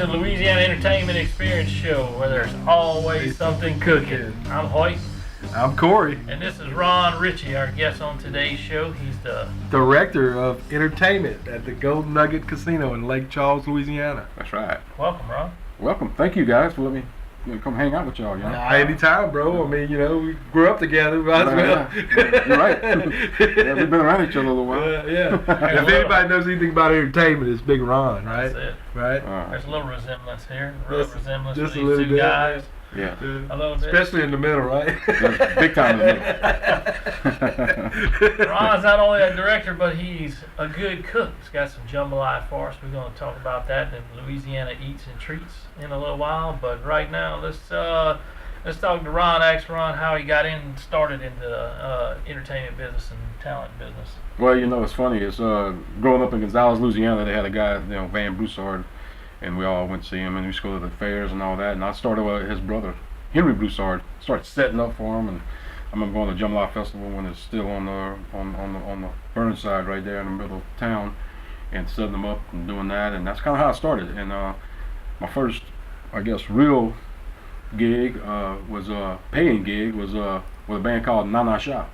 to the Louisiana Entertainment Experience Show, where there's always something cooking. I'm Hoyt. I'm Corey. And this is Ron Richey, our guest on today's show. He's the Director of Entertainment at the Golden Nugget Casino in Lake Charles, Louisiana. That's right. Welcome, Ron. Welcome. Thank you guys for letting me come hang out with y'all. You know? Anytime, bro. I mean, we grew up together. Might as well. You're right. Yeah, we've been around each other a little while. Yeah. If anybody knows anything about entertainment, it's Big Ron, right? That's it. Right? There's a little resemblance here. A little resemblance just with a little these two bit. guys. Yeah. A little bit. Especially in the middle, right? Big time in the middle. Ron's not only a director, but he's a good cook. He's got some jambalaya for us. We're going to talk about that in Louisiana Eats and Treats in a little while. But right now, let's talk to Ron. Ask Ron how he got started in the entertainment business and talent business. Well, it's funny. It's growing up in Gonzales, Louisiana. They had a guy, Van Broussard, and we all went to see him, and we used to go to the fairs and all that. And I started with his brother, Henry Broussard. Started setting up for him, and I remember going to Jambalaya Festival when it's still on the Burnside right there in the middle of town, and setting them up and doing that. And that's kind of how I started. And my first, I guess, real gig was a paying gig was with a band called Nana Shah,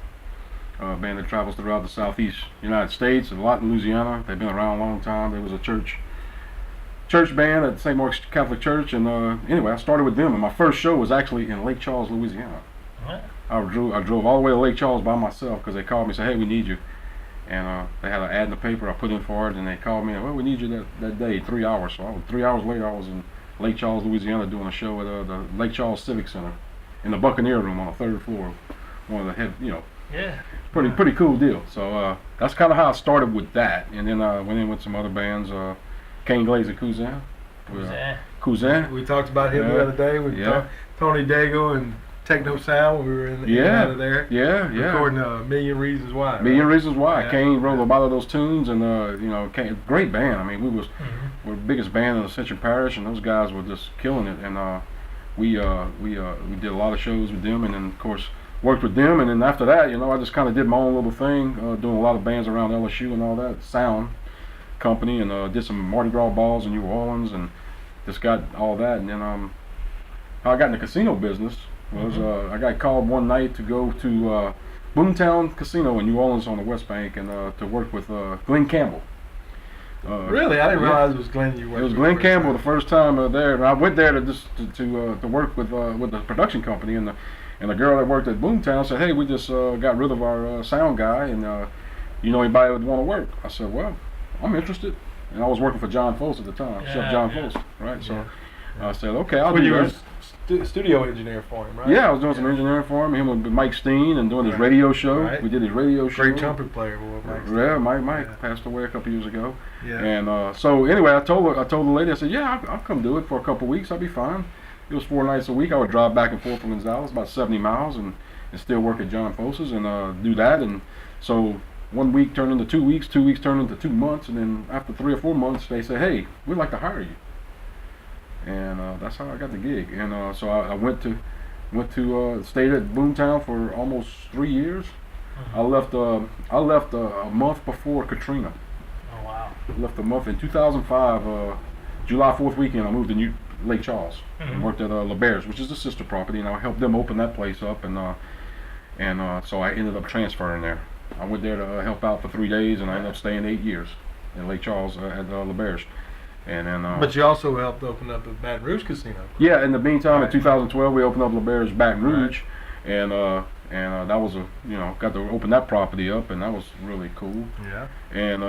a band that travels throughout the southeast United States and a lot in Louisiana. They've been around a long time. There was a church band at St. Mark's Catholic Church, and anyway, I started with them, and my first show was actually in Lake Charles, Louisiana. What? I drove all the way to Lake Charles by myself because they called me and said, hey, we need you. And they had an ad in the paper. I put in for it, and they called me, well, we need you that day, 3 hours. So 3 hours later, I was in Lake Charles, Louisiana, doing a show at the Lake Charles Civic Center in the Buccaneer Room on the third floor. One of the head, Yeah. pretty cool deal. So that's kind of how I started with that, and then I went in with some other bands, Kane Glaze and Cousin. Cousin. We talked about him the other day with Tony Dago and Techno Sound when we were in out of there. Yeah. Recording A Million Reasons Why. Right? Million Reasons Why. Yeah. Kane wrote a lot of those tunes, and Kane, great band. I mean, we're the biggest band in Ascension Parish, and those guys were just killing it. And we did a lot of shows with them, and then of course worked with them. And then after that, I just kind of did my own little thing, doing a lot of bands around LSU and all that sound company, and did some Mardi Gras balls in New Orleans, and just got all that. And then how I got in the casino business was I got called one night to go to Boomtown Casino in New Orleans on the West Bank, and to work with Glenn Campbell. Really? I didn't realize it was Glenn you worked with. It was Glenn Campbell the first time there, and I went there to work with the production company, and the girl that worked at Boomtown said, hey, we just got rid of our sound guy, and anybody would want to work. I said, well, I'm interested. And I was working for John Fosse at the time, Chef John Fosse, right? So I said, okay, I'll do that. You were studio engineer for him, right? Yeah, I was doing some engineering for him with Mike Steen, and doing his radio show. Right. We did his radio show. Great trumpet player, Mike Steen. Yeah, Mike passed away a couple years ago. Yeah. And so anyway, I told the lady, I said, yeah, I'll come do it for a couple weeks. I'll be fine. It was 4 nights a week. I would drive back and forth from Gonzales, about 70 miles, and still work at John Fosse's and do that. And so 1 week turned into 2 weeks, 2 weeks turned into 2 months, and then after 3 or 4 months, they said, hey, we'd like to hire you. And that's how I got the gig. And so I went to stayed at Boomtown for almost 3 years. I left a month before Katrina. Oh wow. I left a month in 2005, July 4th weekend. I moved to Lake Charles and worked at LeBairs, which is the sister property, and I helped them open that place up. And so I ended up transferring there. I went there to help out for 3 days, and I ended up staying 8 years in Lake Charles at LeBairs. And then, but you also helped open up the Baton Rouge Casino. Yeah, in the meantime, in 2012, we opened up LeBairs Baton Rouge, and that was got to open that property up, and that was really cool. Yeah. And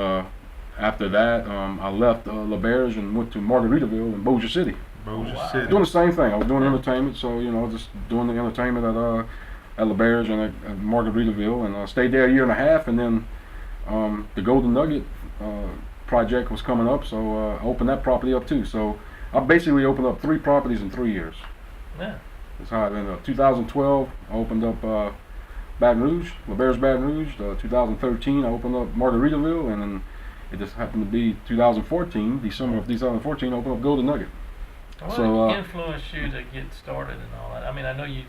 after that, I left LeBairs and went to Margaritaville in Bossier City. City. Doing the same thing. I was doing entertainment, so just doing the entertainment at LeBairs and at Margaritaville, and stayed there a year and a half, and then the Golden Nugget project was coming up, so I opened that property up too. So I basically opened up 3 properties in 3 years. Yeah. That's how it ended up. 2012, I opened up Baton Rouge, LeBairs Baton Rouge. 2013, I opened up Margaritaville, and then it just happened to be 2014, December of 2014, I opened up Golden Nugget. What influenced you to get started and all that? I mean, I know you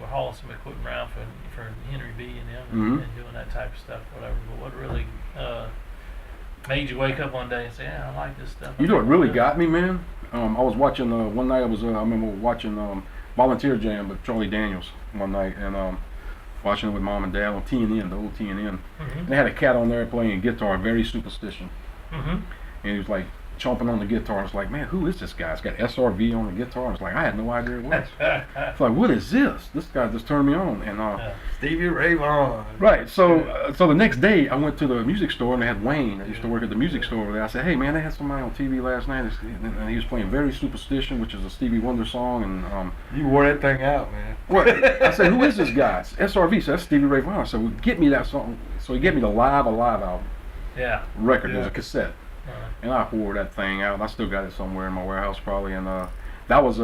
were hauling some equipment around for Henry B and them and doing that type of stuff, whatever. But what really made you wake up one day and say, yeah, I like this stuff. You know what really got me, man? I was watching one night. I remember watching Volunteer Jam with Charlie Daniels one night, and watching it with mom and dad on TNN, the old TNN. Mm-hmm. They had a cat on there playing guitar, very superstition, Mm-hmm. and he was like chomping on the guitar. It's like, man, who is this guy? It's got SRV on the guitar. It's like I had no idea it was. It's like, what is this? This guy just turned me on, and Stevie Ray Vaughan. right. So so the next day I went to the music store and they had Wayne. I used to work at the music store over there. I said, hey man, they had somebody on TV last night, and he was playing Very Superstition, which is a Stevie Wonder song, and You wore that thing out, man. what? I said, who is this guy? It's SRV. So that's Stevie Ray Vaughan. So get me that song. So he gave me the Live Alive album Yeah. record. Yeah. There's a cassette. Uh, And I wore that thing out. I still got it somewhere in my warehouse probably. And that was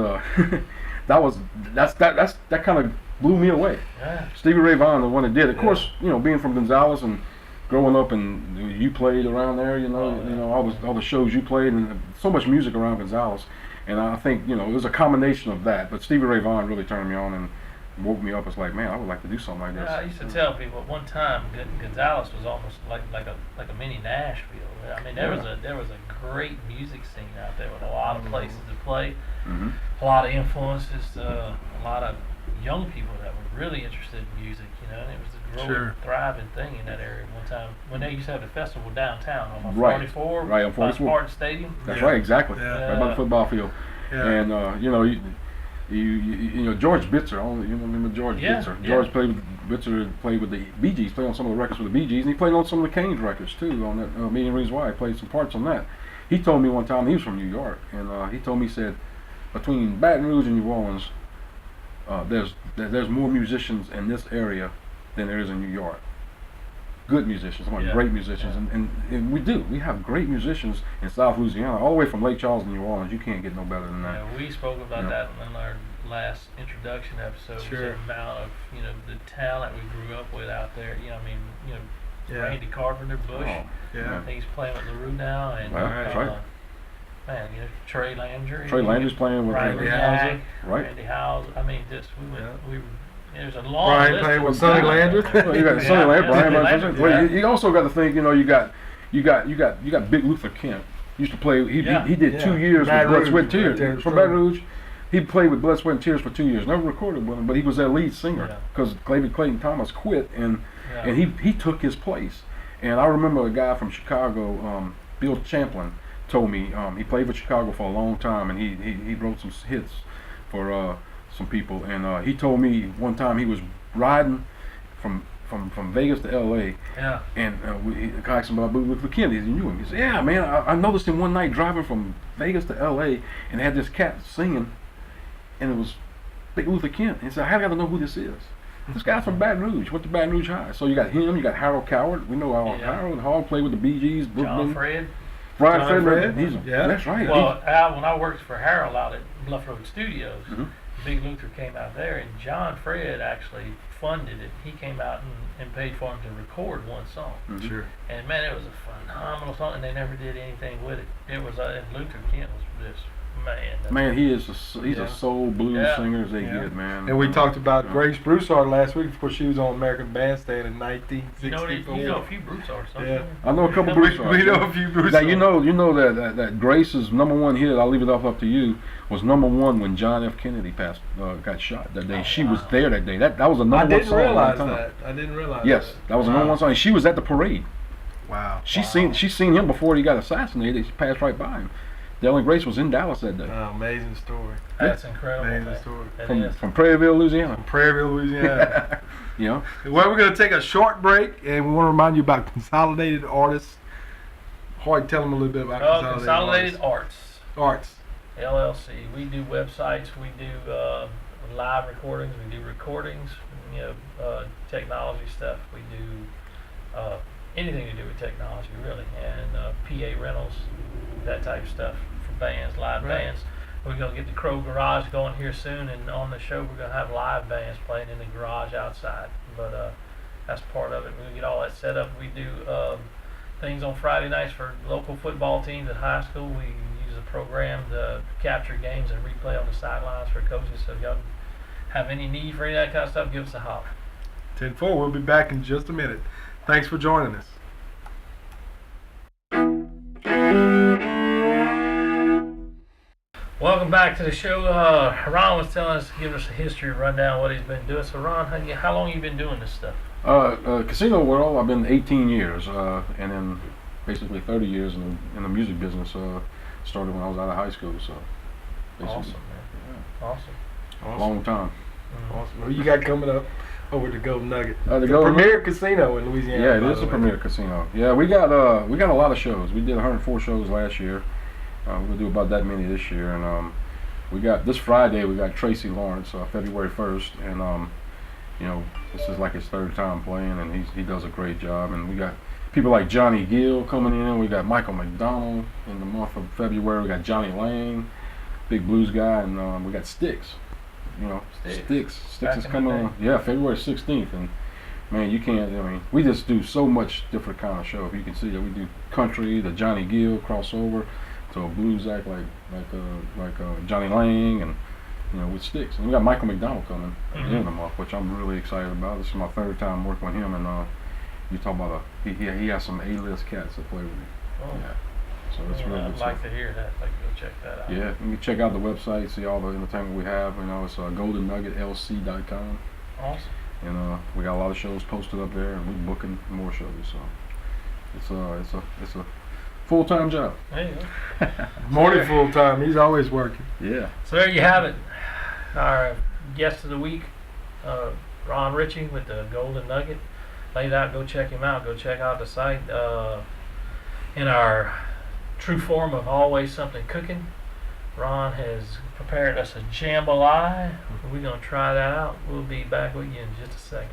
that kind of blew me away. yeah. Stevie Ray Vaughan, the one that did it. Of Yeah. course, you know, being from Gonzales and growing up, and you played around there. You know, Oh, yeah. all the shows you played, and so much music around Gonzales. And I think it was a combination of that. But Stevie Ray Vaughan really turned me on and woke me up. It's like, man, I would like to do something like this. Yeah, I used to tell people at one time Gonzales was almost like a mini Nashville. I mean, there was a great music scene out there with a lot of places to play, Mm-hmm. a lot of influences, a lot of young people that were really interested in music. You know, and it was a growing, Sure. thriving thing in that area. One time when they used to have the festival downtown on Right. 44, Right, on 44. Spartan Stadium. That's Yeah. right, exactly. Yeah. Right by the football field. Yeah. And you know George Bitzer. You remember George Yeah, Bitzer? yeah. George played with the Bee Gees. Played on some of the records with the Bee Gees, and he played on some of the Canes records too. On that Million Reasons Why, he played some parts on that. He told me one time, he was from New York, and he told me, he said, between Baton Rouge and New Orleans, there's more musicians in this area than there is in New York. Good musicians, some Yeah. great musicians, Yeah. and we have great musicians in South Louisiana, all the way from Lake Charles to New Orleans. You can't get no better than that. Yeah, we spoke about Yeah. that in our last introduction episode. Sure. The amount of the talent we grew up with out there. Yeah. Randy Carpenter, Bush. Oh, Yeah. I think he's playing with LaRue now, and Right, that's right. man, Trey Landry. Trey Landry's playing with Brian Randy Reack, right? Randy Howes. I mean, just Yeah. there's a long Brian list. played of with Sonny guys. Landry. Well, you got Sonny Yeah, Landry, yeah, Brian Sonny Landry. Landry, Well, yeah. you also got to think, you got Big Luther Kent. Used to play. He did Yeah. 2 years Baton with Blood, Rouge, Sweat, and right there, Tears from true. Baton Rouge. He played with Blood, Sweat, and Tears for 2 years. Never recorded with him, but he was their lead singer Yeah. because Clayton Thomas quit, and Yeah. he took his place. And I remember a guy from Chicago, Bill Champlin, told me he played for Chicago for a long time, and he wrote some hits for some people. And he told me one time he was riding from Vegas to L.A. Yeah. and he asked him about Luther Kent. He knew him. He said, "Yeah, man, I noticed him one night driving from Vegas to L.A. and had this cat singing, and it was Big Luther Kent." He said, "I got to know who this is." This guy's from Baton Rouge. Went to Baton Rouge High. So you got him. You got Harold Coward. We know Harold Hall played with the Bee Gees. John Fred. Brian John Fred. Fred. Yeah. That's right. Well, Al, when I worked for Harold out at Bluff Road Studios, Mhm. Big Luther came out there, and John Fred actually funded it. He came out and paid for him to record one song. Mhm. Sure. And man, it was a phenomenal song, and they never did anything with it. It was, and Luther Kent was just, man. Man, he's Yeah. a soul blues Yeah. singer as they Yeah. get, man. And we talked about Yeah. Grace Broussard last week. Of course, she was on American Bandstand in You 1964. know a few Broussards, don't Yeah. you? I know a couple We, Broussards. we know a few Broussards. Now you know that Grace's #1 hit. I'll leave it up to you. Was #1 when John F. Kennedy got shot that day. Oh, she was wow. there that day. That was a I #1 didn't song. at realize that time. that. I didn't realize Yes, that was a Wow. #1 song. And she was at the parade. Wow. She seen him before he got assassinated. She passed right by him. Dell and Grace was in Dallas that day. Wow, amazing story. That's incredible. Amazing man. story. That is. From Prairieville, Louisiana. From Prairieville, Louisiana. You know. Well, we're going to take a short break, and we want to remind you about Consolidated Artists. Hoyt, tell them a little bit about Consolidated Arts. Arts. LLC. We do websites. We do live recordings. We do recordings. Technology stuff. We do anything to do with technology, really, and PA rentals, that type of stuff for bands, live Right. bands. We're gonna get the Crow Garage going here soon, and on the show we're gonna have live bands playing in the garage outside. But that's part of it. We're gonna get all that set up. We do things on Friday nights for local football teams at high school. We use a program to capture games and replay on the sidelines for coaches. So if y'all have any need for any of that kind of stuff, give us a holler. 10-4. We'll be back in just a minute. Thanks for joining us. Welcome back to the show. Ron was telling us, give us a history rundown what he's been doing. So Ron, how long you been doing this stuff? Casino world, I've been 18 years, and then basically 30 years in the music business. Started when I was out of high school, so basically, Awesome, man. Awesome. long time. Awesome. What you got coming up over the Golden Nugget? The The Golden- premier casino in Louisiana. Yeah, it by is the a way. premier casino. Yeah, we got a lot of shows. We did 104 shows last year. We're gonna do about that many this year, and we got this Friday. We got Tracy Lawrence, February 1st, and this is like his third time playing, and he does a great job. And we got people like Johnny Gill coming in. We got Michael McDonald in the month of February. We got Johnny Lane, big blues guy, and we got Sticks. Sticks Back is in coming the on. Yeah, February 16th, and man, you can't. I mean, we just do so much different kind of show. If you can see that, we do country, the Johnny Gill crossover, to a blues act like Johnny Lang, and with Sticks. And we got Michael McDonald coming at the end of the month, which I'm really excited about. This is my third time working with him, and you talk about he has some A-list cats that play with me. Oh. Yeah, so it's really I'd good like stuff. to hear that. I'd like to go check that out. Yeah, you can check out the website, see all the entertainment we have. It's goldennuggetlc.com, Awesome. and we got a lot of shows posted up there, and we're booking more shows. So it's a full-time job. There you go. Morning full time. He's always working. Yeah. So there you have it. Our guest of the week, Ron Richey with the Golden Nugget. Laid out. Go check him out. Go check out the site. In our true form of always something cooking, Ron has prepared us a jambalaya. We're gonna try that out. We'll be back with you in just a second.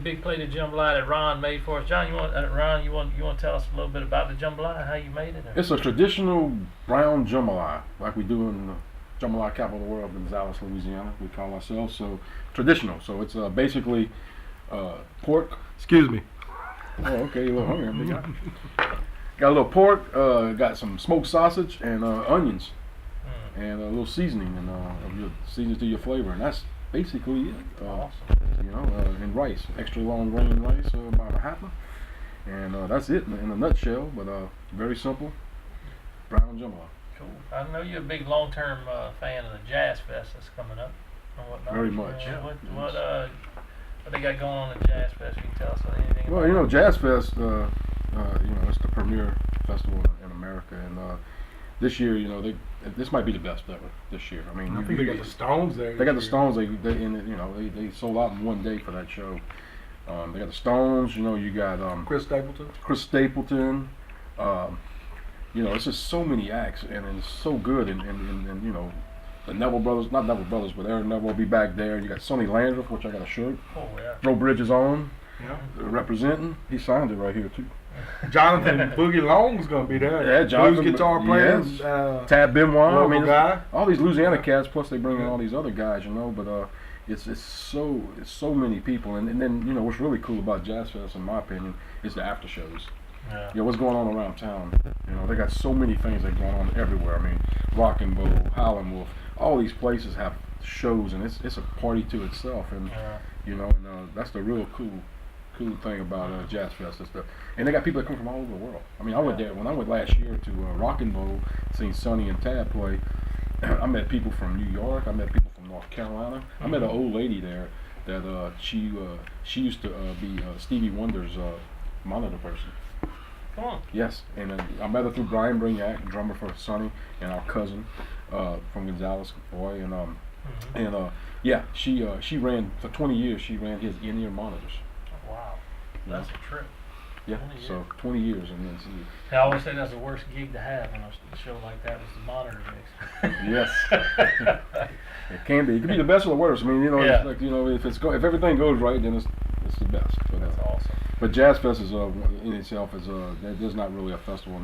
Big plate of jambalaya that Ron made for us. John, Ron, you want to tell us a little bit about the jambalaya, how you made it? It's a traditional brown jambalaya, like we do in the jambalaya capital of the world, Gonzales, Louisiana. We call ourselves so traditional. So it's basically pork. Excuse me. Oh, okay, you're a little hungry. Got a little pork. Got some smoked sausage and onions, and a little seasoning and seasoning to your flavor, and that's basically it. Awesome. And rice, extra long grain rice, about a half, and that's it in a nutshell. But very simple, brown jambalaya. Cool. I know you're a big long-term fan of the Jazz Fest that's coming up. Very much. Yeah. What they got going on at Jazz Fest? You can tell us anything. Well, about Jazz Fest, it's the premier festival in America, and this year, this might be the best ever this year. I mean, I think they got the Stones there. They got the Stones. They sold out in one day for that show. They got the Stones. You got Chris Stapleton. Chris Stapleton. It's just so many acts, and it's so good. And the Neville brothers, not Neville brothers, but Aaron Neville will be back there. You got Sonny Landreth, which I got a shirt. Oh yeah. Throw Bridges on. Yeah. Representing. He signed it right here too. Jonathan Boogie Long's gonna be there. Yeah, Jonathan, blues guitar player. Yes. Tab Benoit. Guy. All these Louisiana cats. Plus they bring in all these other guys, But it's so many people. And then what's really cool about Jazz Fest, in my opinion, is the after shows. Yeah. What's going on around town? They got so many things that are going on everywhere. I mean, Rock and Roll, Howlin' Wolf, all these places have shows, and it's a party to itself. And that's the real cool thing about Jazz Fest. And they got people that come from all over the world. I mean, I went there when I went last year to Rock and Roll, seen Sonny and Tab play. I met people from New York. I met people from North Carolina. I met an old lady there that she used to be Stevie Wonder's monitor person. Come on. Yes, and I met her through Brian Brignac, drummer for Sonny, and our cousin from Gonzales, boy, she ran for 20 years. She ran his in-ear monitors. Oh, wow, that's a trip. Yeah, 20 so 20 years, and then I always say that's the worst gig to have on a show like that was the monitor mix. Yes, it can be. It can be the best or the worst. I mean, it's like if everything goes right, then it's the best. But, that's awesome. But Jazz Fest is in itself is there's not really a festival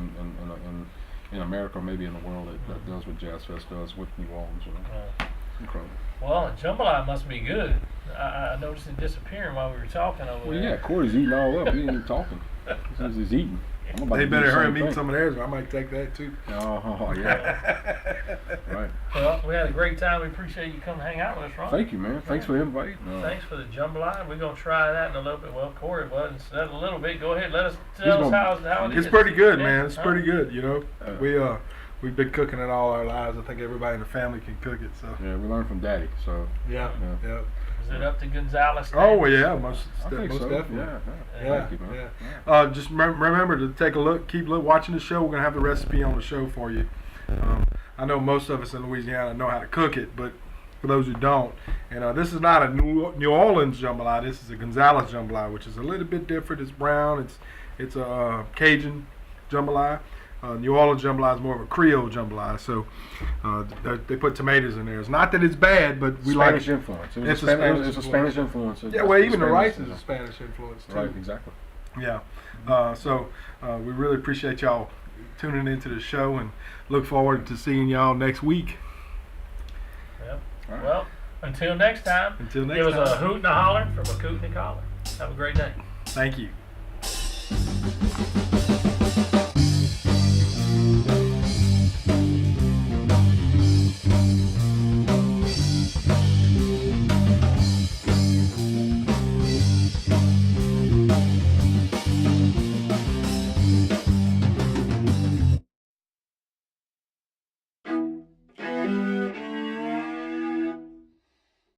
in America, or maybe in the world that does what Jazz Fest does with New Orleans. Incredible. Well, jambalaya must be good. I noticed it disappearing while we were talking over there. Yeah, Corey's eating all up. He ain't even talking. He's eating. They better hurry and eat some of theirs. I might take that too. Oh yeah. Right. Well, we had a great time. We appreciate you coming hang out with us, Ron. Thank you, man. Thanks for the invite. Thanks for the jambalaya. We're gonna try that in a little bit. Well, Corey wasn't said a little bit. Go ahead. Tell us how it is. It's pretty good, man. It's pretty good. We've been cooking it all our lives. I think everybody in the family can cook it. So yeah, we learned from Daddy. So yeah. Is it up to Gonzales? Oh yeah, most so. definitely. Yeah. Thank you, man. Yeah. Just remember to take a look. Keep watching the show. We're gonna have the recipe on the show for you. I know most of us in Louisiana know how to cook it, but for those who don't, and this is not a New Orleans jambalaya. This is a Gonzales jambalaya, which is a little bit different. It's brown. It's a Cajun jambalaya. New Orleans jambalaya is more of a Creole jambalaya, so they put tomatoes in there. It's not that it's bad, but we Spanish like influence. It's a Spanish influence. Yeah, well, even the rice is a Spanish influence too. Right, exactly. Yeah, so we really appreciate y'all tuning into the show and look forward to seeing y'all next week. Yep. Right. Well, until next time. Give us a hoot and a holler from a coot and a collar. Have a great day. Thank you.